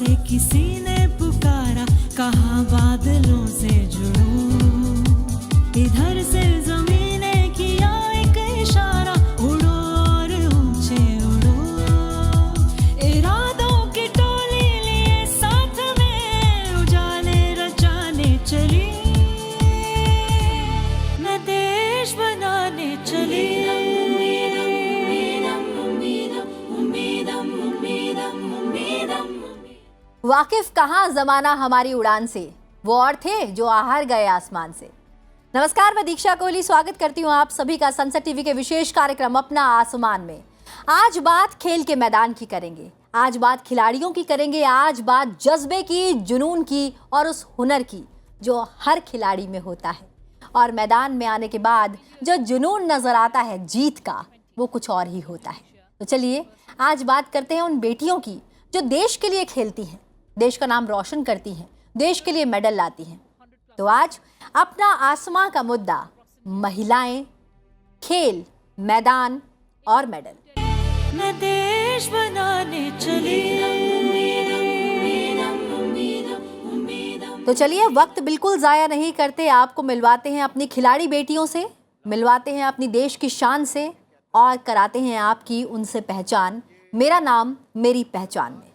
से किसी ने पुकारा, कहा बादलों से जुड़ो, इधर से ज़मीने किया एक इशारा, उड़ो और ऊंचे उड़ो, इरादों की टोली लिए साथ में उजाले रचाने चली, मैं देश बनाने चली। वाकिफ कहाँ जमाना हमारी उड़ान से, वो और थे जो आहर गए आसमान से। नमस्कार, मैं दीक्षा कोहली स्वागत करती हूँ आप सभी का सनसेट टीवी के विशेष कार्यक्रम अपना आसमान में। आज बात खेल के मैदान की करेंगे, आज बात खिलाड़ियों की करेंगे, आज बात जज्बे की, जुनून की और उस हुनर की जो हर खिलाड़ी में होता है। और मैदान में आने के बाद जो जुनून नजर आता है जीत का, वो कुछ और ही होता है। तो चलिए आज बात करते हैं उन बेटियों की जो देश के लिए खेलती हैं, देश का नाम रोशन करती हैं, देश के लिए मेडल लाती हैं। तो आज अपना आसमां का मुद्दा महिलाएं, खेल, मैदान और मेडल। मैं देश बनाने चली। तो चलिए वक्त बिल्कुल जाया नहीं करते, आपको मिलवाते हैं अपनी खिलाड़ी बेटियों से, मिलवाते हैं अपनी देश की शान से और कराते हैं आपकी उनसे पहचान। मेरा नाम मेरी पहचान में।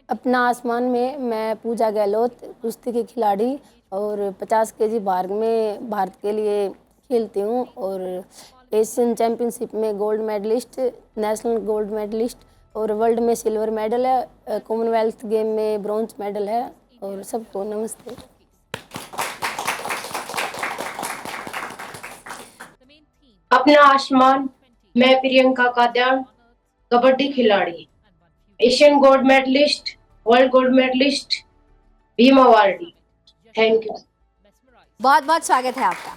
अपना आसमान में मैं पूजा गहलोत, कुश्ती की खिलाड़ी और 50 केजी भार में भारत के लिए खेलती हूँ और एशियन चैम्पियनशिप में gold medalist, national gold medalist और वर्ल्ड में सिल्वर मेडल है, कॉमनवेल्थ गेम में ब्रॉन्ज मेडल है। और सबको नमस्ते। अपना आसमान, मैं प्रियंका काद्यान, कबड्डी खिलाड़ी, Asian gold medalist, world gold medalist, Bhim awardee. Thank you. बहुत बहुत स्वागत है आपका।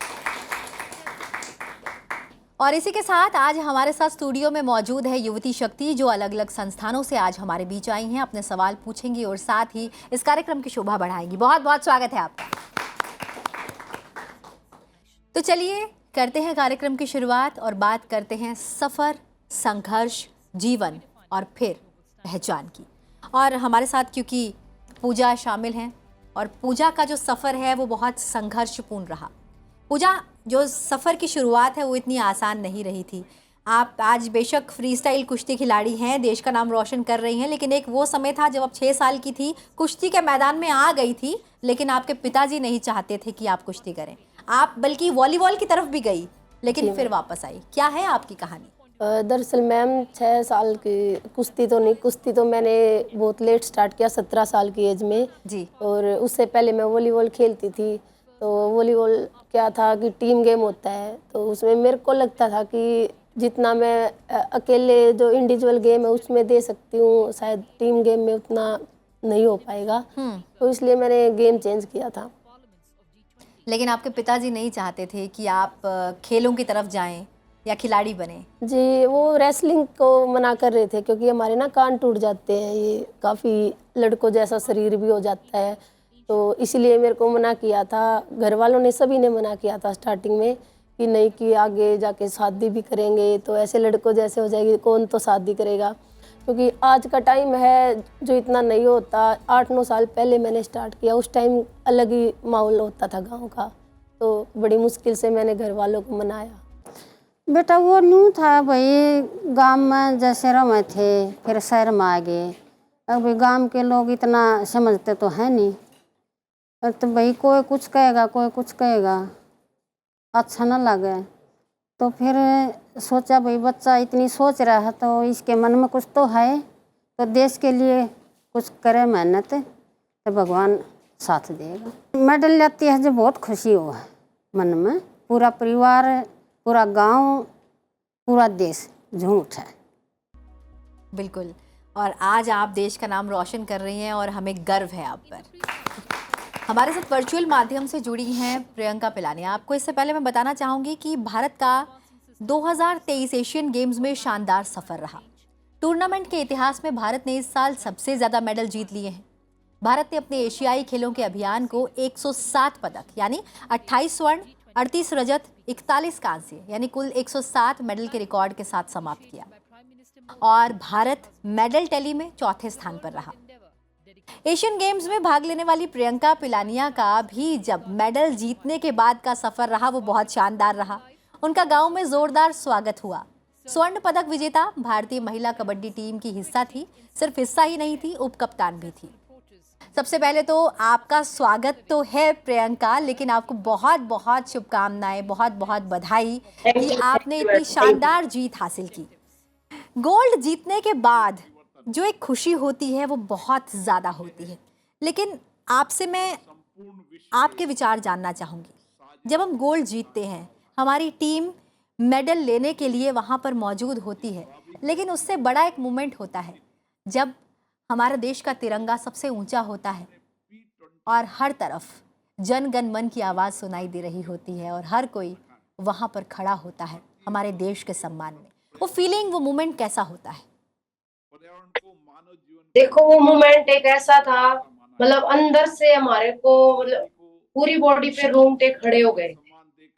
और इसी के साथ आज हमारे साथ स्टूडियो में मौजूद है युवती शक्ति, जो अलग अलग संस्थानों से आज हमारे बीच आई हैं, अपने सवाल पूछेंगी और साथ ही इस कार्यक्रम की शोभा बढ़ाएंगी। बहुत बहुत स्वागत है आपका। तो चलिए करते हैं कार्यक्रम की शुरुआत और बात करते हैं सफ़र, संघर्ष, जीवन और फिर पहचान की। और हमारे साथ क्योंकि पूजा शामिल हैं और पूजा का जो सफ़र है वो बहुत संघर्षपूर्ण रहा। पूजा, जो सफ़र की शुरुआत है वो इतनी आसान नहीं रही थी। आप आज बेशक फ्री स्टाइल कुश्ती खिलाड़ी हैं, देश का नाम रोशन कर रही हैं, लेकिन एक वो समय था जब आप 6 साल की थी, कुश्ती के मैदान में आ गई थी, लेकिन आपके पिताजी नहीं चाहते थे कि आप कुश्ती करें। आप बल्कि वॉलीबॉल की तरफ भी गई, लेकिन फिर वापस आई। क्या है आपकी कहानी? दरअसल मैम 6 साल की कुश्ती तो नहीं, कुश्ती तो मैंने बहुत लेट स्टार्ट किया 17 साल की एज में जी। और उससे पहले मैं वॉलीबॉल खेलती थी। तो वॉलीबॉल क्या था कि टीम गेम होता है, तो उसमें मेरे को लगता था कि जितना मैं अकेले जो इंडिविजुअल गेम है उसमें दे सकती हूँ, शायद टीम गेम में उतना नहीं हो पाएगा। तो इसलिए मैंने गेम चेंज किया था। लेकिन आपके पिताजी नहीं चाहते थे कि आप खेलों की तरफ जाएं या खिलाड़ी बने? जी, वो रेसलिंग को मना कर रहे थे क्योंकि हमारे ना कान टूट जाते हैं, ये काफ़ी लड़कों जैसा शरीर भी हो जाता है, तो इसीलिए मेरे को मना किया था। घर वालों ने, सभी ने मना किया था स्टार्टिंग में कि नहीं, कि आगे जाके शादी भी करेंगे तो ऐसे लड़कों जैसे हो जाएगी, कौन तो शादी करेगा। क्योंकि आज का टाइम है जो इतना नहीं होता। 8-9 साल पहले मैंने स्टार्ट किया, उस टाइम अलग ही माहौल होता था गाँव का, तो बड़ी मुश्किल से मैंने घर वालों को मनाया। बेटा वो न्यू था भाई, गांव में जैसे रमे थे, फिर शहर में आ गए। अभी गांव के लोग इतना समझते तो है नहीं, तो भाई कोई कुछ कहेगा, कोई कुछ कहेगा, अच्छा न लगे। तो फिर सोचा भाई बच्चा इतनी सोच रहा है तो इसके मन में कुछ तो है, तो देश के लिए कुछ करे मेहनत, तो भगवान साथ देगा। मेडल लेती है जो बहुत खुशी हो है मन में, पूरा परिवार, पूरा गांव, पूरा देश झूठ है। बिल्कुल। और आज आप देश का नाम रोशन कर रही हैं और हमें गर्व है आप पर। हमारे साथ वर्चुअल माध्यम से जुड़ी हैं प्रियंका पिलानी। आपको इससे पहले मैं बताना चाहूँगी कि भारत का 2023 एशियन गेम्स में शानदार सफ़र रहा। टूर्नामेंट के इतिहास में भारत ने इस साल सबसे ज़्यादा मेडल जीत लिए हैं। भारत ने अपने एशियाई खेलों के अभियान को 107 पदक यानी 28 स्वर्ण, 38 रजत, 41 कांस्य यानी कुल 107 मेडल के रिकॉर्ड के साथ समाप्त किया और भारत मेडल टैली में चौथे स्थान पर रहा। एशियन गेम्स में भाग लेने वाली प्रियंका पिलानिया का भी जब मेडल जीतने के बाद का सफर रहा वो बहुत शानदार रहा। उनका गांव में जोरदार स्वागत हुआ। स्वर्ण पदक विजेता भारतीय महिला कबड्डी टीम की हिस्सा थी। सिर्फ हिस्सा ही नहीं थी, उप कप्तान भी थी। सबसे पहले तो आपका स्वागत तो है प्रियंका, लेकिन आपको बहुत बहुत शुभकामनाएं, बहुत बहुत बधाई कि आपने इतनी शानदार जीत हासिल की। गोल्ड जीतने के बाद जो एक खुशी होती है वो बहुत ज़्यादा होती है, लेकिन आपसे मैं आपके विचार जानना चाहूँगी। जब हम गोल्ड जीतते हैं, हमारी टीम मेडल लेने के लिए वहाँ पर मौजूद होती है, लेकिन उससे बड़ा एक मोमेंट होता है जब हमारा देश का तिरंगा सबसे ऊंचा होता है और हर तरफ जन गण मन की आवाज़ सुनाई दे रही होती है और हर कोई वहाँ पर खड़ा होता है हमारे देश के सम्मान में। वो फीलिंग, वो मोमेंट कैसा होता है? देखो, वो मोमेंट एक ऐसा था, मतलब अंदर से हमारे को, मतलब पूरी बॉडी पे रोंगटे खड़े हो गए।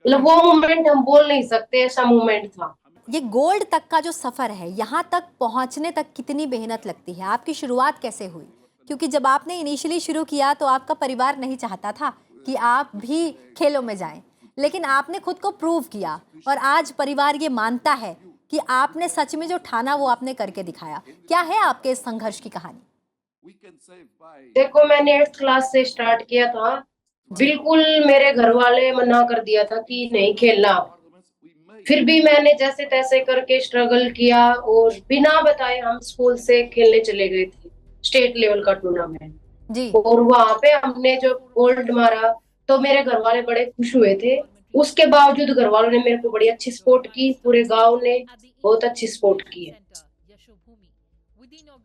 मतलब वो मोमेंट हम बोल नहीं सकते, ऐसा मोमेंट था। ये गोल्ड तक का जो सफ़र है, यहाँ तक पहुँचने तक कितनी मेहनत लगती है? आपकी शुरुआत कैसे हुई? क्योंकि जब आपने इनिशियली शुरू किया तो आपका परिवार नहीं चाहता था कि आप भी खेलों में जाएं, लेकिन आपने खुद को प्रूव किया और आज परिवार ये मानता है कि आपने सच में जो ठाना वो आपने करके दिखाया। क्या है आपके इस संघर्ष की कहानी? देखो, मैंने 8th क्लास से स्टार्ट किया था। बिल्कुल मेरे घर वाले मना कर दिया था कि नहीं खेलना। फिर भी मैंने जैसे तैसे करके स्ट्रगल किया और बिना बताए हम स्कूल से खेलने चले गए थे स्टेट लेवल का टूर्नामेंट जी। और वहां पे हमने जो गोल्ड मारा तो मेरे घर वाले बड़े खुश हुए थे। उसके बावजूद घर वालों ने मेरे को बड़ी अच्छी सपोर्ट की, पूरे गांव ने बहुत अच्छी सपोर्ट की है।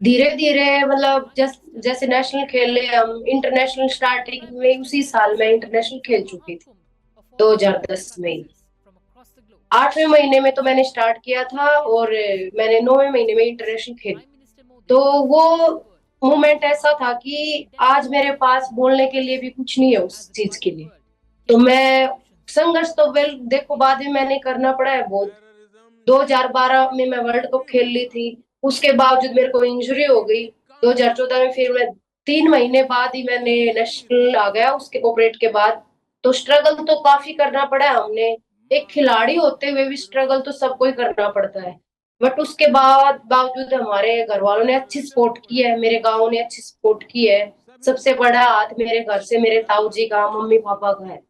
धीरे धीरे मतलब जैसे नेशनल खेले हम, इंटरनेशनल स्टार्टिंग में उसी साल में इंटरनेशनल खेल चुकी थी 2010 में। 8वें महीने में तो मैंने स्टार्ट किया था और मैंने 9वें महीने में इंटरनेशनल खेली। तो वो मोमेंट ऐसा था कि आज मेरे पास बोलने के लिए भी कुछ नहीं है उस चीज के लिए। तो मैं संघर्ष तो देखो बाद में मैंने करना पड़ा है बहुत। 2012 में मैं वर्ल्ड कप खेल ली थी, उसके बावजूद मेरे को इंजरी हो गई। 2014 में फिर मैं 3 महीने बाद ही मैंने नेशनल आ गया उसके ऑपरेट के बाद। तो स्ट्रगल तो काफी करना पड़ा है हमने। एक खिलाड़ी होते हुए भी स्ट्रगल तो सबको ही करना पड़ता है, बट उसके बावजूद हमारे घर वालों ने अच्छी सपोर्ट की है, मेरे गांव ने अच्छी सपोर्ट की है। सबसे बड़ा हाथ मेरे घर से मेरे ताऊ जी का, मम्मी पापा का है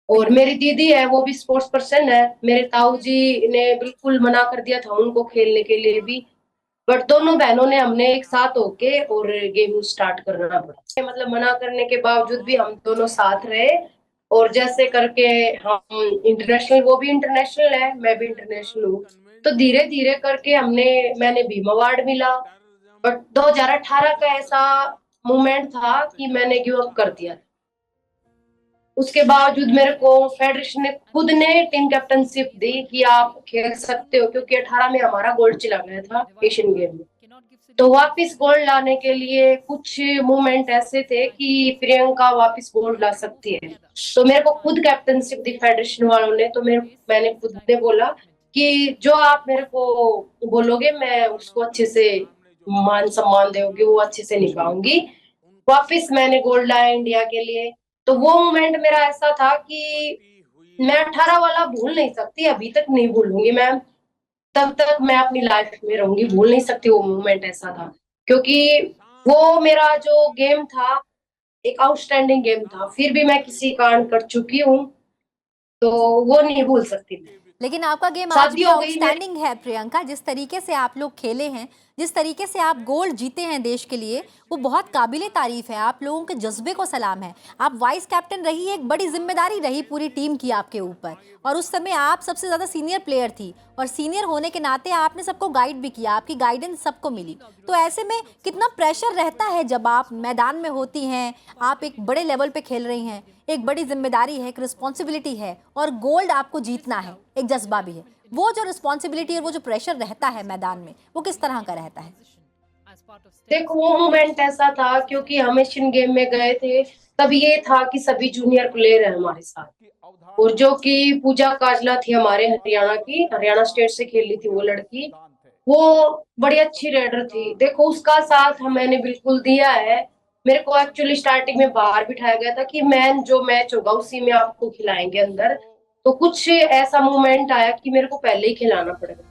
और मेरी दीदी है, वो भी स्पोर्ट्स पर्सन है। मेरे ताऊ जी ने बिल्कुल मना कर दिया था उनको खेलने के लिए भी, बट दोनों बहनों ने हमने एक साथ होके और गेम स्टार्ट करना पड़ा। मतलब मना करने के बावजूद भी हम दोनों साथ रहे और जैसे करके हम इंटरनेशनल, वो भी इंटरनेशनल है, मैं भी इंटरनेशनल हूँ। तो धीरे धीरे करके मैंने भीम अवार्ड मिला। बट 2018 का ऐसा मोमेंट था कि मैंने गिव अप कर दिया। उसके बावजूद मेरे को फेडरेशन ने खुद ने टीम कैप्टनशिप दी कि आप खेल सकते हो, क्योंकि 18 में हमारा गोल्ड चला गया था एशियन गेम में। तो वापस गोल्ड लाने के लिए कुछ मूवमेंट ऐसे थे कि प्रियंका वापस गोल्ड ला सकती है। तो मेरे को खुद कैप्टनशिप दी फेडरेशन वालों ने। तो मैंने खुद ने बोला कि जो आप मेरे को बोलोगे मैं उसको अच्छे से मान सम्मान दोगे, वो अच्छे से निभाऊंगी। वापस मैंने गोल्ड लाया इंडिया के लिए। तो वो मोमेंट मेरा ऐसा था कि मैं 18 वाला भूल नहीं सकती, अभी तक नहीं भूलूंगी मैं। तब तक मैं अपनी लाइफ में रहूंगी, भूल नहीं सकती। वो मोमेंट ऐसा था क्योंकि वो मेरा जो गेम था एक आउटस्टैंडिंग गेम था। फिर भी मैं किसी कारण कर चुकी हूँ, तो वो नहीं भूल सकती। लेकिन आपका गेम आज शादी भी हो गई आउटस्टैंडिंग है प्रियंका। जिस तरीके से आप लोग खेले हैं, जिस तरीके से आप गोल्ड जीते हैं देश के लिए, वो बहुत काबिले तारीफ है। आप लोगों के जज्बे को सलाम है। आप वाइस कैप्टन रही, एक बड़ी जिम्मेदारी रही पूरी टीम की आपके ऊपर, और उस समय आप सबसे ज़्यादा सीनियर प्लेयर थी और सीनियर होने के नाते आपने सबको गाइड भी किया, आपकी गाइडेंस सबको मिली। तो ऐसे में कितना प्रेशर रहता है जब आप मैदान में होती हैं, आप एक बड़े लेवल पे खेल रही हैं, एक बड़ी जिम्मेदारी है, एक रिस्पॉन्सिबिलिटी है और गोल्ड आपको जीतना है, एक जज्बा भी है। वो जो रिस्पॉन्सिबिलिटी और वो जो प्रेशर रहता है मैदान में, वो किस तरह का रहता है? देखो, वो मोमेंट ऐसा था क्योंकि हम एशियन गेम में गए थे, तब ये था कि सभी जूनियर प्लेयर है हमारे साथ, और जो कि पूजा काजला थी हमारे हरियाणा की, हरियाणा स्टेट से खेली थी वो लड़की। वो बड़ी अच्छी रेडर थी। देखो उसका साथ मैंने बिल्कुल दिया है। मेरे को एक्चुअली स्टार्टिंग में बाहर बिठाया गया था कि मैन जो मैच होगा उसी में आपको खिलाएंगे अंदर। तो कुछ ऐसा मोमेंट आया कि मेरे को पहले ही खिलाना पड़ेगा।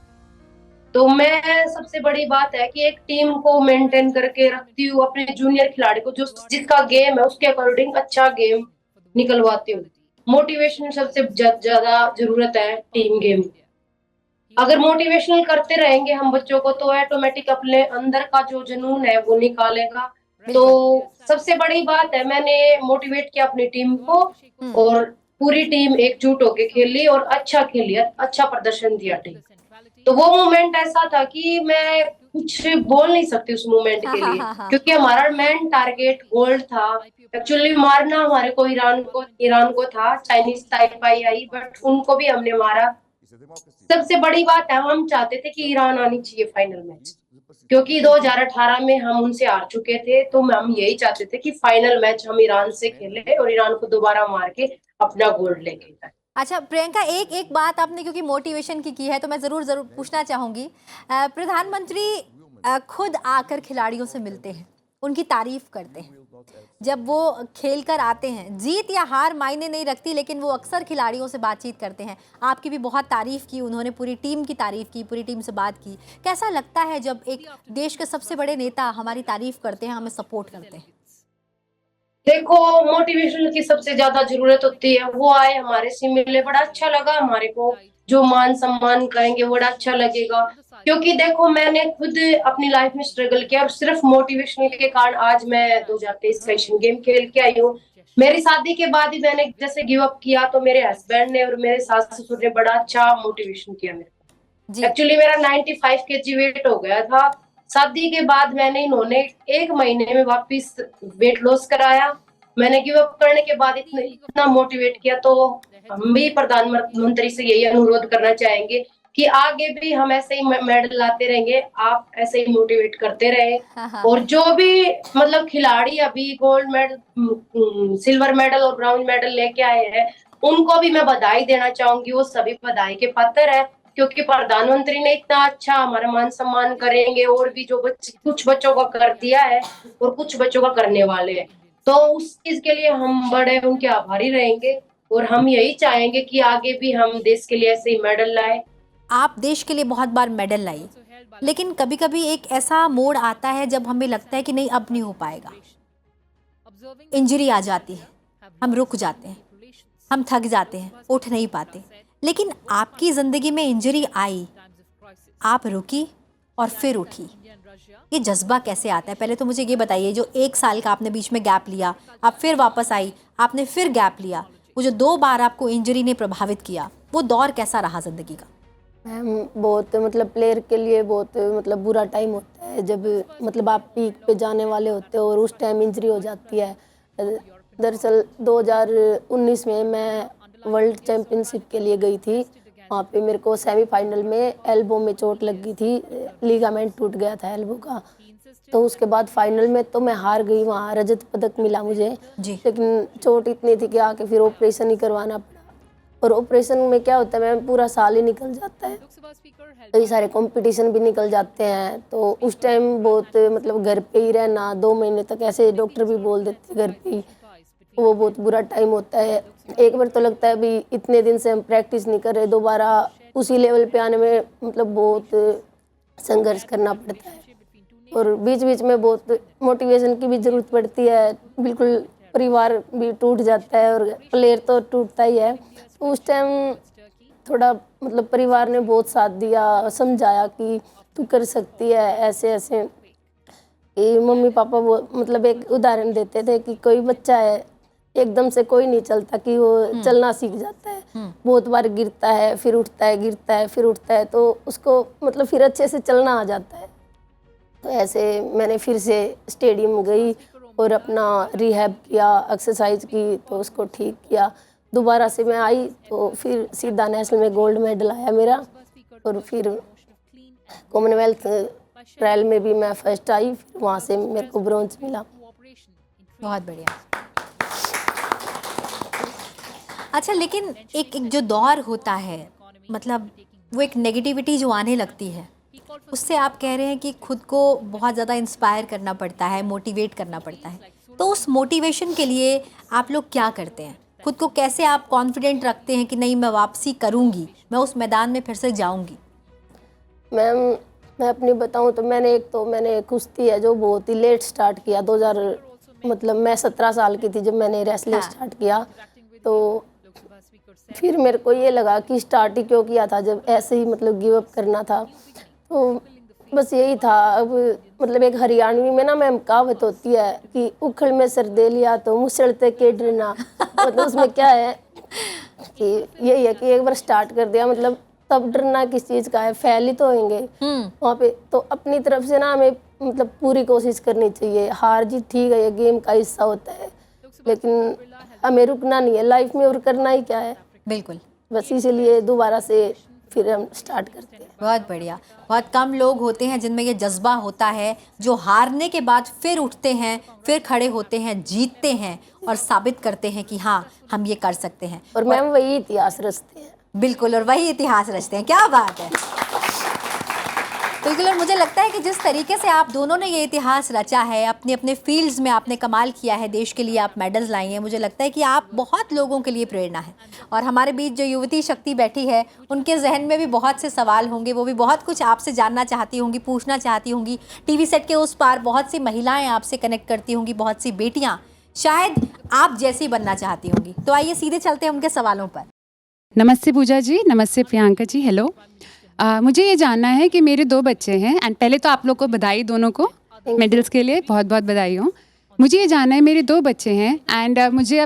तो मैं सबसे बड़ी बात है कि एक टीम को मेंटेन करके रखती हूँ, अपने जूनियर खिलाड़ी को जो जिसका गेम है उसके अकॉर्डिंग अच्छा गेम निकलवाती हूँ। मोटिवेशन सबसे ज्यादा जरूरत है टीम गेम। अगर मोटिवेशनल करते रहेंगे हम बच्चों को तो ऑटोमेटिक अपने अंदर का जो जुनून है वो निकालेगा। तो सबसे बड़ी बात है मैंने मोटिवेट किया अपनी टीम को और पूरी टीम एकजुट होके खेली और अच्छा खेली, अच्छा प्रदर्शन दिया टीम। तो वो मोमेंट ऐसा था कि मैं कुछ बोल नहीं सकती उस मोमेंट के लिए, क्योंकि हमारा मेन टारगेट गोल्ड था। एक्चुअली मारना हमारे को ईरान को था, चाइनीज ताइपाई आई बट उनको भी हमने मारा। सबसे बड़ी बात है हम चाहते थे कि ईरान आनी चाहिए फाइनल मैच, क्योंकि 2018 में हम उनसे हार चुके थे। तो हम यही चाहते थे कि फाइनल मैच हम ईरान से खेले और ईरान को दोबारा मार के अपना गोल्ड लेके जाए। अच्छा प्रियंका, एक एक बात आपने क्योंकि मोटिवेशन की है तो मैं ज़रूर पूछना चाहूँगी। प्रधानमंत्री खुद आकर खिलाड़ियों से मिलते हैं, उनकी तारीफ करते हैं जब वो खेल कर आते हैं। जीत या हार मायने नहीं रखती, लेकिन वो अक्सर खिलाड़ियों से बातचीत करते हैं। आपकी भी बहुत तारीफ की उन्होंने, पूरी टीम की तारीफ की, पूरी टीम से बात की। कैसा लगता है जब एक देश के सबसे बड़े नेता हमारी तारीफ करते हैं, हमें सपोर्ट करते हैं? देखो मोटिवेशन की सबसे ज्यादा जरूरत होती है, वो आए हमारे से मिले, बड़ा अच्छा लगा हमारे को। जो मान सम्मान करेंगे बड़ा अच्छा लगेगा, क्योंकि देखो मैंने खुद अपनी लाइफ में स्ट्रगल किया और सिर्फ मोटिवेशन के कारण आज मैं 2023 का एशियन गेम खेल के आई हूँ। मेरी शादी के बाद ही मैंने जैसे गिव अप किया तो मेरे हस्बैंड ने और मेरे सास ससुर ने बड़ा अच्छा मोटिवेशन किया मेरे को। एक्चुअली मेरा 95 kg वेट हो गया था। शादी के बाद मैंने इन्होंने 1 महीने में वापस वेट लॉस कराया। मैंने गिव अप करने के बाद इतना मोटिवेट किया। तो हम भी प्रधानमंत्री से यही अनुरोध करना चाहेंगे कि आगे भी हम ऐसे ही मेडल लाते रहेंगे, आप ऐसे ही मोटिवेट करते रहे। और जो भी मतलब खिलाड़ी अभी गोल्ड मेडल, सिल्वर मेडल और ब्राउन मेडल लेके आए हैं उनको भी मैं बधाई देना चाहूंगी। वो सभी बधाई के पात्र है, क्योंकि प्रधानमंत्री ने इतना अच्छा हमारा मान सम्मान करेंगे और भी जो कुछ बच्चों का कर दिया है और कुछ बच्चों का करने वाले हैं। तो उस चीज के लिए हम बड़े उनके आभारी रहेंगे और हम यही चाहेंगे कि आगे भी हम देश के लिए ऐसे ही मेडल लाए। आप देश के लिए बहुत बार मेडल लाई, लेकिन कभी कभी एक ऐसा मोड़ आता है जब हमें लगता है कि नहीं अब नहीं हो पाएगा, इंजरी आ जाती है, हम रुक जाते हैं, हम थक जाते हैं, उठ नहीं पाते। लेकिन आपकी ज़िंदगी में इंजरी आई, आप रुकी और फिर उठी, ये जज्बा कैसे आता है? पहले तो मुझे ये बताइए, जो 1 साल का आपने बीच में गैप लिया, आप फिर वापस आई, आपने फिर गैप लिया, वो जो 2 बार आपको इंजरी ने प्रभावित किया, वो दौर कैसा रहा ज़िंदगी का? मैम बहुत मतलब प्लेयर के लिए बहुत मतलब बुरा टाइम होता है जब मतलब आप पीक पे जाने वाले होते हो और उस टाइम इंजरी हो जाती है। दरअसल 2019 में मैं वर्ल्ड चैम्पियनशिप के लिए गई थी। वहाँ पे मेरे को सेमीफाइनल में एल्बो में चोट लग गई थी, लिगामेंट टूट गया था एल्बो का। तो उसके बाद फाइनल में तो मैं हार गई, वहाँ रजत पदक मिला मुझे जी। लेकिन चोट इतनी थी कि आके फिर ऑपरेशन ही करवाना पड़ा। और ऑपरेशन में क्या होता है मैम, पूरा साल ही निकल जाता है, कई सारे कंपटीशन भी निकल जाते हैं। तो उस टाइम बहुत मतलब घर पे ही रहना 2 महीने तक, ऐसे डॉक्टर भी बोल देते घर पे ही, वो बहुत बुरा टाइम होता है। एक बार तो लगता है अभी इतने दिन से हम प्रैक्टिस नहीं कर रहे, दोबारा उसी लेवल पे आने में मतलब बहुत संघर्ष करना पड़ता है और बीच बीच में बहुत मोटिवेशन की भी ज़रूरत पड़ती है। बिल्कुल परिवार भी टूट जाता है और प्लेयर तो टूटता ही है। तो उस टाइम थोड़ा मतलब परिवार ने बहुत साथ दिया, समझाया कि तू कर सकती है ऐसे ऐसे। कि मम्मी पापा वो मतलब एक उदाहरण देते थे कि कोई बच्चा है एकदम से कोई नहीं चलता कि वो चलना सीख जाता है, बहुत बार गिरता है फिर उठता है, गिरता है फिर उठता है, तो उसको मतलब फिर अच्छे से चलना आ जाता है। तो ऐसे मैंने फिर से स्टेडियम गई और अपना रिहैब किया, एक्सरसाइज की, तो उसको ठीक किया। दोबारा से मैं आई तो फिर सीधा नेशनल में गोल्ड मेडल आया मेरा और फिर कॉमनवेल्थ ट्रायल में भी मैं फर्स्ट आई, फिर वहाँ से मेरे को ब्रॉन्ज मिला। बहुत बढ़िया। अच्छा, लेकिन एक जो दौर होता है, मतलब वो एक नेगेटिविटी जो आने लगती है, उससे आप कह रहे हैं कि खुद को बहुत ज़्यादा इंस्पायर करना पड़ता है, मोटिवेट करना पड़ता है। तो उस मोटिवेशन के लिए आप लोग क्या करते हैं? खुद को कैसे आप कॉन्फिडेंट रखते हैं कि नहीं, मैं वापसी करूँगी, मैं उस मैदान में फिर से जाऊँगी? मैम, मैं अपनी बताऊं तो मैंने कुश्ती है जो बहुत ही लेट स्टार्ट किया। 2000 मतलब मैं 17 साल की थी जब मैंने रेसलिंग हाँ। स्टार्ट किया। तो फिर मेरे को ये लगा कि स्टार्ट ही क्यों किया था जब ऐसे ही मतलब गिव अप करना था। तो बस यही था। अब मतलब एक हरियाणवी में ना मैम कहावत होती है कि उखड़ में सर दे लिया तो मुसलते के डरना। मतलब उसमें क्या है कि यही है कि एक बार स्टार्ट कर दिया मतलब तब डरना किस चीज़ का है, फेल ही तो होंगे वहाँ पे। तो अपनी तरफ से ना हमें मतलब पूरी कोशिश करनी चाहिए। हार जीत ठीक है, ये गेम का हिस्सा होता है, लेकिन हमें रुकना नहीं है लाइफ में, और करना ही क्या है। बिल्कुल, बस इसीलिए दोबारा से फिर हम स्टार्ट करते हैं। बहुत बढ़िया। बहुत कम लोग होते हैं जिनमें ये जज्बा होता है, जो हारने के बाद फिर उठते हैं, फिर खड़े होते हैं, जीतते हैं और साबित करते हैं कि हाँ, हम ये कर सकते हैं। और मैम वही इतिहास रचते हैं। बिल्कुल, और वही इतिहास रचते हैं। क्या बात है! बिल्कुल, और मुझे लगता है कि जिस तरीके से आप दोनों ने ये इतिहास रचा है, अपने अपने फील्ड्स में आपने कमाल किया है, देश के लिए आप मेडल्स लाई हैं, मुझे लगता है कि आप बहुत लोगों के लिए प्रेरणा है। और हमारे बीच जो युवती शक्ति बैठी है, उनके जहन में भी बहुत से सवाल होंगे, वो भी बहुत कुछ आपसे जानना चाहती होंगी, पूछना चाहती होंगी। टीवी सेट के उस पार बहुत सी महिलाएं आपसे कनेक्ट करती होंगी, बहुत सी बेटियां शायद आप जैसी बनना चाहती होंगी। तो आइए सीधे चलते हैं उनके सवालों पर। नमस्ते पूजा जी, नमस्ते प्रियंका जी, हेलो। मुझे ये जानना है कि मेरे 2 बच्चे हैं एंड पहले तो आप लोग को बधाई, दोनों को मेडल्स के लिए बहुत बहुत बधाई हो। मुझे ये जानना है, मेरे 2 बच्चे हैं एंड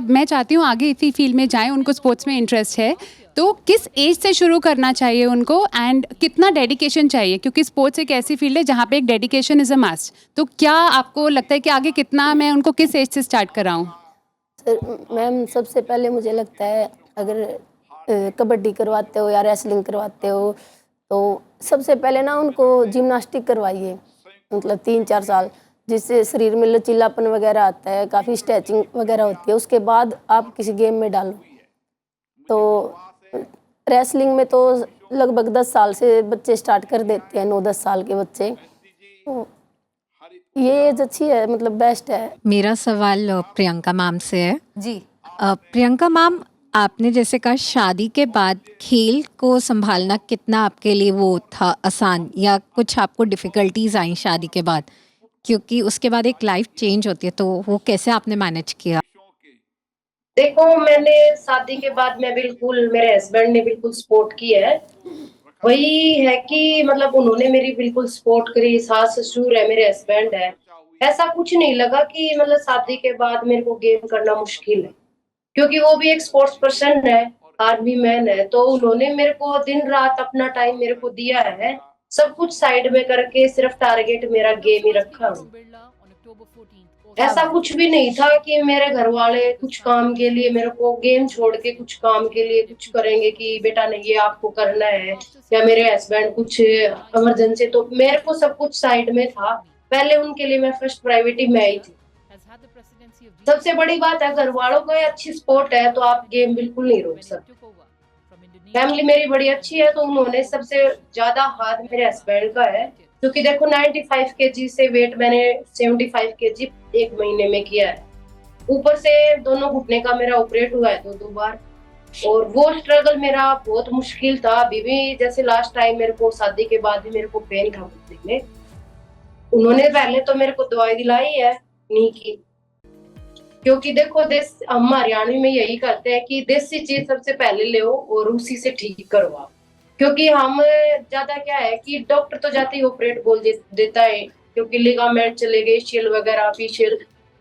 मैं चाहती हूँ आगे इसी फील्ड में जाएं, उनको स्पोर्ट्स में इंटरेस्ट है, तो किस एज से शुरू करना चाहिए उनको एंड कितना डेडिकेशन चाहिए? क्योंकि स्पोर्ट्स एक ऐसी फील्ड है जहाँ पे एक डेडिकेशन इज़ अ मस्ट। तो क्या आपको लगता है कि आगे कितना मैं उनको किस एज से स्टार्ट कराऊँ? सर मैम, सबसे पहले मुझे लगता है अगर कबड्डी करवाते हो या रेसलिंग करवाते हो तो सबसे पहले ना उनको जिम्नास्टिक करवाइए, मतलब 3-4 साल, जिससे शरीर में लचीलापन वगैरह आता है, काफ़ी स्ट्रेचिंग वगैरह होती है। उसके बाद आप किसी गेम में डालो। तो रेसलिंग में तो लगभग 10 साल से बच्चे स्टार्ट कर देते हैं, 9-10 साल के बच्चे। तो ये एज अच्छी है, मतलब बेस्ट है। मेरा सवाल प्रियंका मैम से है। जी, प्रियंका मैम, आपने जैसे कहा शादी के बाद खेल को संभालना कितना आपके लिए वो था आसान, या कुछ आपको डिफ़िकल्टीज आई शादी के बाद? क्योंकि उसके बाद एक लाइफ चेंज होती है, तो वो कैसे आपने मैनेज किया? देखो, मैंने शादी के बाद मेरे हस्बैंड ने बिल्कुल सपोर्ट किया है। वही है कि मतलब उन्होंने मेरी बिल्कुल सपोर्ट करी। सास ससुर है, मेरे हस्बैंड है। ऐसा कुछ नहीं लगा कि मतलब शादी के बाद मेरे को गेम करना मुश्किल है, क्योंकि वो भी एक स्पोर्ट्स पर्सन है, आर्मी मैन है। तो उन्होंने मेरे को दिन रात अपना टाइम मेरे को दिया है, सब कुछ साइड में करके सिर्फ टारगेट मेरा गेम ही रखा हूँ। ऐसा कुछ भी नहीं था कि मेरे घर वाले कुछ काम के लिए मेरे को गेम छोड़ के कुछ काम के लिए कुछ करेंगे कि बेटा नहीं ये आपको करना है, या मेरे हस्बैंड कुछ इमरजेंसी। तो मेरे को सब कुछ साइड में था। पहले उनके लिए मैं फर्स्ट प्रायोरिटी मैं ही थी। सबसे बड़ी बात है, घर वालों का अच्छी सपोर्ट है तो आप गेम बिल्कुल नहीं रोक सकते। फैमिली मेरी बड़ी अच्छी है, तो उन्होंने सबसे ज्यादा हाथ मेरे हस्बैंड का है, क्योंकि देखो 95 केजी से वेट मैंने 75 केजी 1 महीने में किया है। ऊपर से दोनों घुटने का मेरा ऑपरेट हुआ है 2 बार, और वो स्ट्रगल मेरा बहुत मुश्किल था। अभी भी जैसे लास्ट टाइम मेरे को शादी के बाद भी मेरे को पेन था घुटने में। उन्होंने पहले तो मेरे को दवाई दिलाई है नी की, क्योंकि देखो हम हरियाणवी में यही करते हैं कि देसी चीज सबसे पहले ले और उसी से ठीक करवाओ। क्योंकि हम ज्यादा क्या है कि डॉक्टर तो जाते ही ऑपरेट बोल देता है, क्योंकि लिगामेंट चले गए, शेल वगैरह पीछे।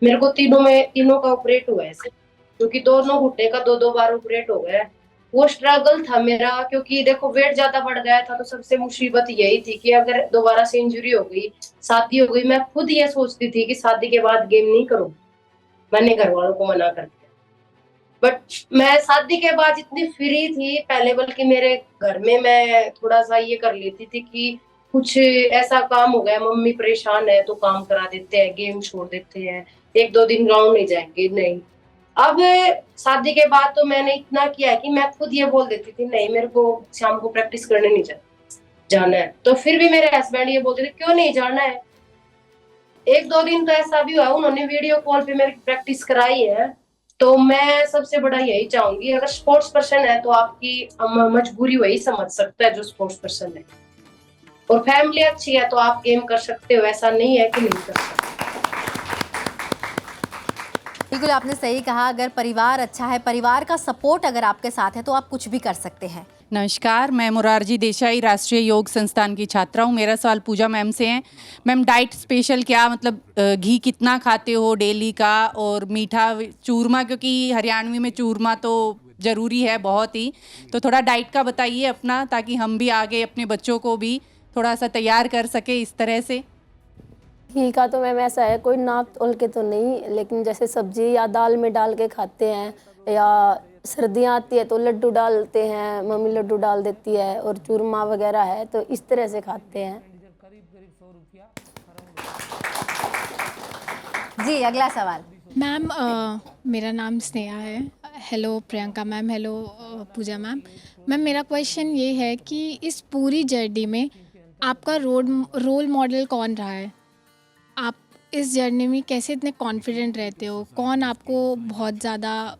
मेरे को तीनों का ऑपरेट हुआ है, क्योंकि दोनों घुटने का 2-2 बार ऑपरेट हो गया। वो स्ट्रगल था मेरा, क्योंकि देखो वेट ज्यादा बढ़ गया था। तो सबसे मुसीबत यही थी कि अगर दोबारा से इंजरी हो गई, शादी हो गई, मैं खुद ये सोचती थी कि शादी के बाद गेम नहीं करूँ। मैंने घर वालों को मना कर दिया, बट मैं शादी के बाद इतनी फ्री थी पहले, बल्कि मेरे घर में मैं थोड़ा सा ये कर लेती थी कि कुछ ऐसा काम हो गया, मम्मी परेशान है तो काम करा देते हैं, गेम छोड़ देते हैं, 1-2 दिन ग्राउंड नहीं जाएंगे, नहीं। अब शादी के बाद तो मैंने इतना किया है कि मैं खुद ये बोल देती थी नहीं, मेरे को शाम को प्रैक्टिस करने नहीं जाती। जाना है। तो फिर भी मेरे हस्बैंड ये बोलते थे क्यों नहीं जाना है। एक दो दिन तो ऐसा भी हुआ, उन्होंने वीडियो कॉल पे मेरी प्रैक्टिस कराई है। तो मैं सबसे बड़ा यही चाहूंगी, अगर स्पोर्ट्स पर्सन है तो आपकी मजबूरी वही समझ सकता है जो स्पोर्ट्स पर्सन है, और फैमिली अच्छी है तो आप गेम कर सकते हो, ऐसा नहीं है कि नहीं कर सकते। बिल्कुल आपने सही कहा, अगर परिवार अच्छा है, परिवार का सपोर्ट अगर आपके साथ है तो आप कुछ भी कर सकते हैं। नमस्कार, मैं मुरारजी देसाई राष्ट्रीय योग संस्थान की छात्रा हूँ। मेरा सवाल पूजा मैम से है। मैम, डाइट स्पेशल क्या, मतलब घी कितना खाते हो डेली का, और मीठा चूरमा, क्योंकि हरियाणवी में चूरमा तो ज़रूरी है बहुत ही, तो थोड़ा डाइट का बताइए अपना, ताकि हम भी आगे अपने बच्चों को भी थोड़ा सा तैयार कर सके इस तरह से। घी का तो मैम ऐसा है, कोई नाप तोल के तो नहीं, लेकिन जैसे सब्जी या दाल में डाल के खाते हैं, या सर्दियाँ आती है तो लड्डू डालते हैं, मम्मी लड्डू डाल देती है, और चूरमा वगैरह है तो इस तरह से खाते हैं। जी अगला सवाल। मैम मेरा नाम स्नेहा है। हेलो प्रियंका मैम, हेलो पूजा मैम। मैम मेरा क्वेश्चन ये है कि इस पूरी जर्नी में आपका रोल मॉडल कौन रहा है? आप इस जर्नी में कैसे इतने कॉन्फिडेंट रहते हो? कौन आपको बहुत ज़्यादा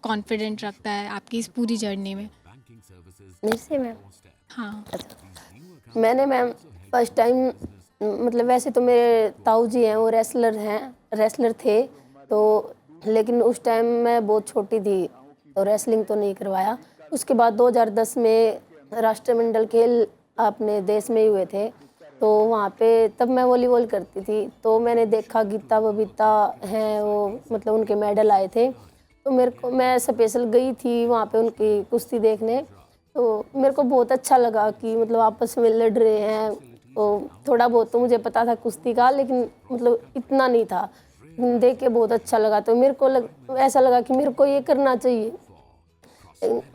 कॉन्फिडेंट रखता है आपकी इस पूरी जर्नी में? मेरे से मैम, हाँ। मैंने मैम फर्स्ट टाइम, मतलब वैसे तो मेरे ताऊ जी हैं, वो रेसलर थे, तो लेकिन उस टाइम मैं बहुत छोटी थी तो रेसलिंग तो नहीं करवाया। उसके बाद 2010 में राष्ट्रमंडल खेल अपने देश में ही हुए थे, तो वहाँ पे तब मैं वॉलीबॉल करती थी, तो मैंने देखा गीता बबीता हैं वो, मतलब उनके मेडल आए थे, तो मैं स्पेशल गई थी वहाँ पे उनकी कुश्ती देखने। तो मेरे को बहुत अच्छा लगा कि मतलब आपस में लड़ रहे हैं। तो थोड़ा बहुत तो मुझे पता था कुश्ती का, लेकिन मतलब इतना नहीं था। देख के बहुत अच्छा लगा, तो मेरे को ऐसा लगा कि मेरे को ये करना चाहिए।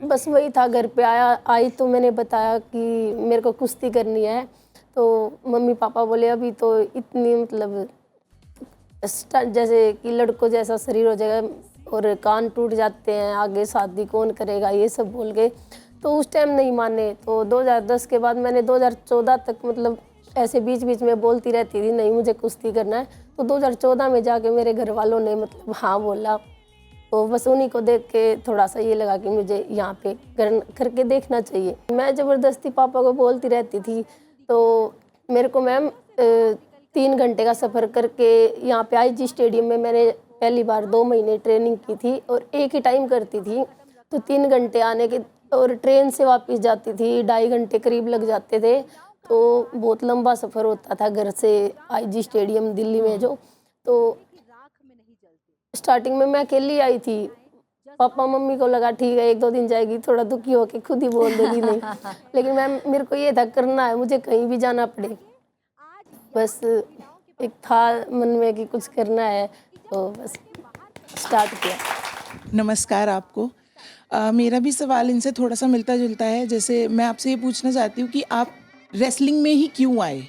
बस वही था, घर पे आई तो मैंने बताया कि मेरे को कुश्ती करनी है, तो मम्मी पापा बोले अभी तो इतनी मतलब जैसे कि लड़कों जैसा शरीर हो जाएगा और कान टूट जाते हैं, आगे शादी कौन करेगा, ये सब बोल के तो उस टाइम नहीं माने। तो 2010 के बाद मैंने 2014 तक मतलब ऐसे बीच बीच में बोलती रहती थी नहीं मुझे कुश्ती करना है। तो 2014 में जाके मेरे घर वालों ने मतलब हाँ बोला, तो बस उन्हीं को देख के थोड़ा सा ये लगा कि मुझे यहाँ पे करके देखना चाहिए। मैं ज़बरदस्ती पापा को बोलती रहती थी, तो मेरे को मैम 3 घंटे का सफ़र करके यहाँ पे IG स्टेडियम में मैंने पहली बार 2 महीने ट्रेनिंग की थी, और एक ही टाइम करती थी, तो 3 घंटे आने के, और ट्रेन से वापस जाती थी 2.5 घंटे करीब लग जाते थे। तो बहुत लंबा सफ़र होता था घर से IG स्टेडियम दिल्ली में जो। तो स्टार्टिंग में मैं अकेली आई थी, पापा मम्मी को लगा ठीक है 1-2 दिन जाएगी, थोड़ा दुखी होके खुद ही बोल देगी नहीं, लेकिन मैम मेरे को ये था करना है, मुझे कहीं भी जाना पड़े, बस एक था मन में कि कुछ करना है, तो बस स्टार्ट किया। नमस्कार आपको। मेरा भी सवाल इनसे थोड़ा सा मिलता जुलता है। जैसे मैं आपसे ये पूछना चाहती हूँ कि आप रेसलिंग में ही क्यों आए?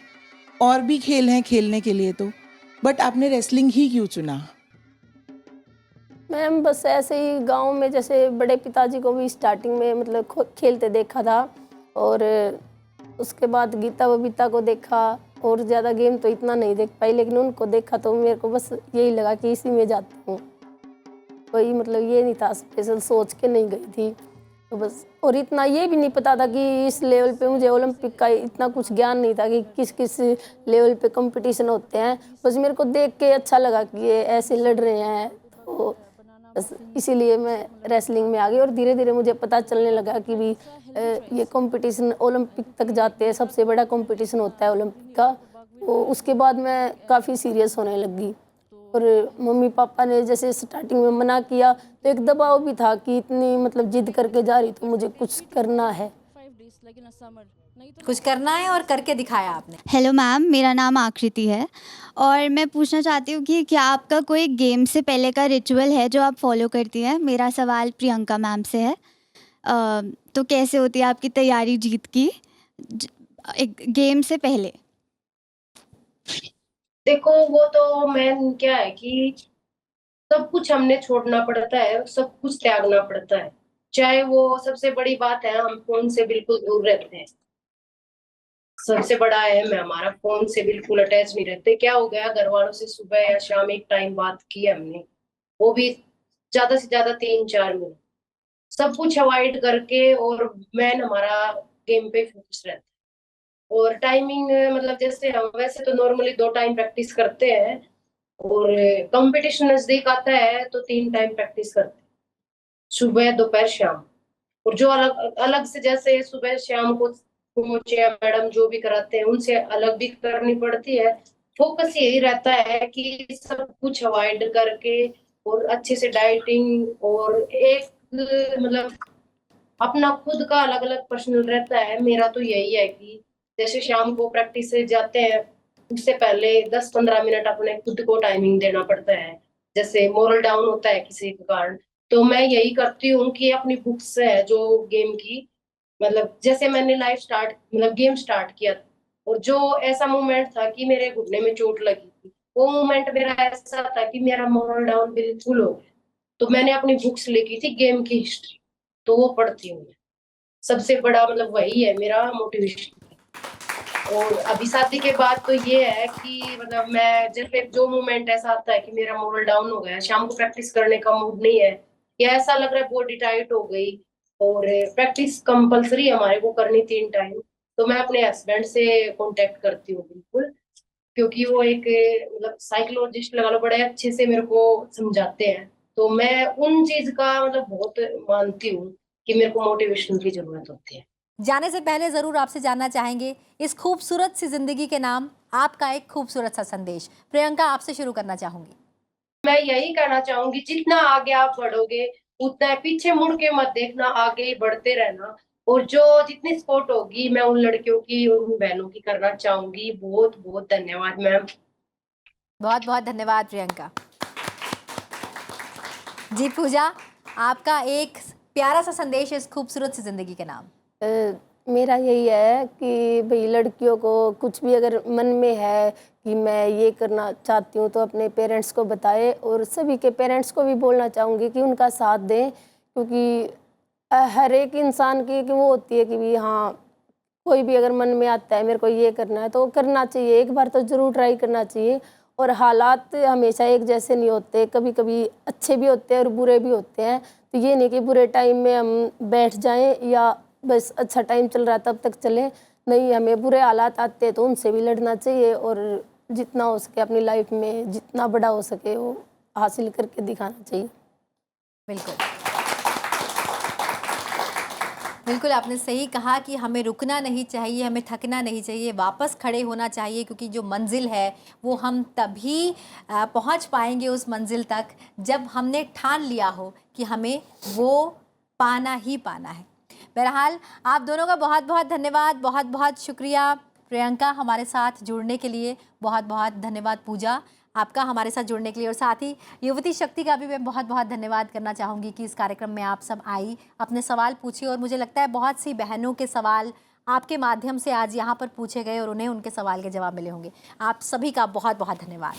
और भी खेल हैं खेलने के लिए तो, बट आपने रेसलिंग ही क्यों चुना? मैम बस ऐसे ही गांव में जैसे बड़े पिताजी को भी स्टार्टिंग में मतलब खेलते देखा था, और उसके बाद गीता बबीता को देखा, और ज़्यादा गेम तो इतना नहीं देख पाई, लेकिन उनको देखा तो मेरे को बस यही लगा कि इसी में जाती हूँ। कोई मतलब ये नहीं था, स्पेशल सोच के नहीं गई थी, तो बस। और इतना ये भी नहीं पता था कि इस लेवल पे, मुझे ओलंपिक का इतना कुछ ज्ञान नहीं था कि किस किस लेवल पे कंपटीशन होते हैं। बस मेरे को देख के अच्छा लगा कि ये ऐसे लड़ रहे हैं, तो बस इसीलिए मैं रेसलिंग में आ गई। और धीरे धीरे मुझे पता चलने लगा कि भी ये कंपटीशन ओलंपिक तक जाते हैं, सबसे बड़ा कंपटीशन होता है ओलंपिक का। तो उसके बाद मैं काफ़ी सीरियस होने लगी, और मम्मी पापा ने जैसे स्टार्टिंग में मना किया, तो एक दबाव भी था कि इतनी मतलब जिद करके जा रही तो मुझे कुछ करना है। कुछ करना है और करके दिखाया आपने। हेलो मैम, मेरा नाम आकृति है, और मैं पूछना चाहती हूँ कि क्या आपका कोई गेम से पहले का रिचुअल है जो आप फॉलो करती हैं? मेरा सवाल प्रियंका मैम से है। तो कैसे होती है आपकी तैयारी जीत की एक गेम से पहले? देखो वो तो मैन क्या है कि सब कुछ हमने छोड़ना पड़ता है, सब कुछ त्यागना पड़ता है। चाहे वो सबसे बड़ी बात है हम फोन से बिल्कुल दूर रहते हैं, सबसे बड़ा है मैं हमारा फोन से बिल्कुल अटैच नहीं रहते। क्या हो गया, घर वालों से सुबह या शाम एक टाइम बात की हमने, वो भी ज्यादा से ज्यादा 3-4 मिनट, सब कुछ अवॉइड करके, और मैन हमारा गेम पे फोकस रहता है। और टाइमिंग मतलब जैसे हम वैसे तो नॉर्मली 2 टाइम प्रैक्टिस करते हैं, और कंपटीशन नजदीक आता है तो 3 टाइम प्रैक्टिस करते हैं, सुबह दोपहर शाम। और जो अलग अलग से, जैसे सुबह शाम को कोच या मैडम जो भी कराते हैं उनसे अलग भी करनी पड़ती है। फोकस यही रहता है कि सब कुछ अवॉइड करके, और अच्छे से डाइटिंग, और एक मतलब अपना खुद का अलग अलग पर्सनल रहता है। मेरा तो यही है कि जैसे शाम को प्रैक्टिस से जाते हैं, उससे पहले 10-15 मिनट अपने खुद को टाइमिंग देना पड़ता है। जैसे मोरल डाउन होता है किसी के कारण, तो मैं यही करती हूँ कि अपनी बुक्स है जो गेम की, मतलब जैसे मैंने लाइफ स्टार्ट मतलब गेम स्टार्ट किया, और जो ऐसा मोमेंट था कि मेरे घुटने में चोट लगी थी, वो मोमेंट मेरा ऐसा था कि मेरा मोरल डाउन बिल्कुल हो गया। तो मैंने अपनी बुक्स लिखी थी गेम की हिस्ट्री, तो वो पढ़ती हूँ मैं। सबसे बड़ा मतलब वही है मेरा मोटिवेशन। और अभी शादी के बाद तो ये है कि मतलब मैं जैसे जो मोमेंट ऐसा आता है कि मेरा मोरल डाउन हो गया, शाम को प्रैक्टिस करने का मूड नहीं है, या ऐसा लग रहा है बॉडी टाइट हो गई, और प्रैक्टिस कंपलसरी हमारे को करनी 3 टाइम, तो मैं अपने हस्बैंड से कांटेक्ट करती हूँ बिल्कुल, क्योंकि वो एक मतलब साइकोलॉजिस्ट लगा लो, बड़े अच्छे से मेरे को समझाते हैं। तो मैं उन चीज का मतलब बहुत मानती हूँ कि मेरे को मोटिवेशन की जरूरत होती है। जाने से पहले ज़रूर आपसे जानना चाहेंगे इस खूबसूरत सी जिंदगी के नाम आपका एक खूबसूरत सा संदेश। प्रियंका, आपसे शुरू करना चाहूंगी। मैं यही कहना चाहूंगी, जितना आगे आप बढ़ोगे उतना पीछे मुड़ के मत देखना, आगे ही बढ़ते रहना। और जो जितनी सपोर्ट होगी मैं उन लड़कियों की और उन बहनों की करना चाहूंगी। बहुत बहुत धन्यवाद मैम। बहुत बहुत धन्यवाद प्रियंका जी। पूजा, आपका एक प्यारा सा संदेश इस खूबसूरत सी जिंदगी के नाम। मेरा यही है कि भाई लड़कियों को कुछ भी अगर मन में है कि मैं ये करना चाहती हूँ तो अपने पेरेंट्स को बताए, और सभी के पेरेंट्स को भी बोलना चाहूँगी कि उनका साथ दें, क्योंकि हर एक इंसान की वो होती है कि भी हाँ, कोई भी अगर मन में आता है मेरे को ये करना है तो करना चाहिए, एक बार तो ज़रूर ट्राई करना चाहिए। और हालात हमेशा एक जैसे नहीं होते, कभी कभी अच्छे भी होते हैं और बुरे भी होते हैं। तो ये नहीं कि बुरे टाइम में हम बैठ जाएं या बस अच्छा टाइम चल रहा है तब तक चले, नहीं, हमें बुरे हालात आते हैं तो उनसे भी लड़ना चाहिए, और जितना हो सके अपनी लाइफ में जितना बड़ा हो सके वो हासिल करके दिखाना चाहिए। बिल्कुल बिल्कुल, आपने सही कहा कि हमें रुकना नहीं चाहिए, हमें थकना नहीं चाहिए, वापस खड़े होना चाहिए, क्योंकि जो मंजिल है वो हम तभी पहुंच पाएंगे उस मंजिल तक जब हमने ठान लिया हो कि हमें वो पाना ही पाना है। बहरहाल आप दोनों का बहुत बहुत धन्यवाद, बहुत बहुत शुक्रिया। प्रियंका, हमारे साथ जुड़ने के लिए बहुत बहुत धन्यवाद। पूजा, आपका हमारे साथ जुड़ने के लिए, और साथ ही युवती शक्ति का भी मैं बहुत बहुत धन्यवाद करना चाहूँगी कि इस कार्यक्रम में आप सब आई, अपने सवाल पूछिए, और मुझे लगता है बहुत सी बहनों के सवाल आपके माध्यम से आज यहाँ पर पूछे गए और उन्हें उनके सवाल के जवाब मिले होंगे। आप सभी का बहुत बहुत धन्यवाद।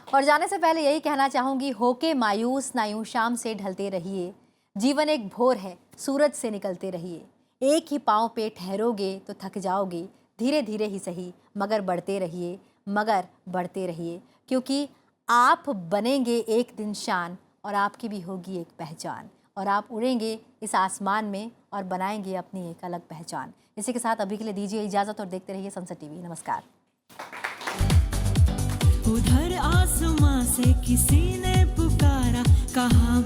और जाने से पहले यही कहना चाहूँगी, होके मायूस ना यूं शाम से ढलते रहिए, जीवन एक भोर है सूरज से निकलते रहिए, एक ही पाँव पे ठहरोगे तो थक जाओगे, धीरे धीरे ही सही मगर बढ़ते रहिए, मगर बढ़ते रहिए, क्योंकि आप बनेंगे एक दिन शान, और आपकी भी होगी एक पहचान, और आप उड़ेंगे इस आसमान में और बनाएंगे अपनी एक अलग पहचान। इसी के साथ अभी के लिए दीजिए इजाज़त और देखते रहिए सनसेट टीवी। नमस्कार। उधर आसमां से किसी ने पुकारा, कहा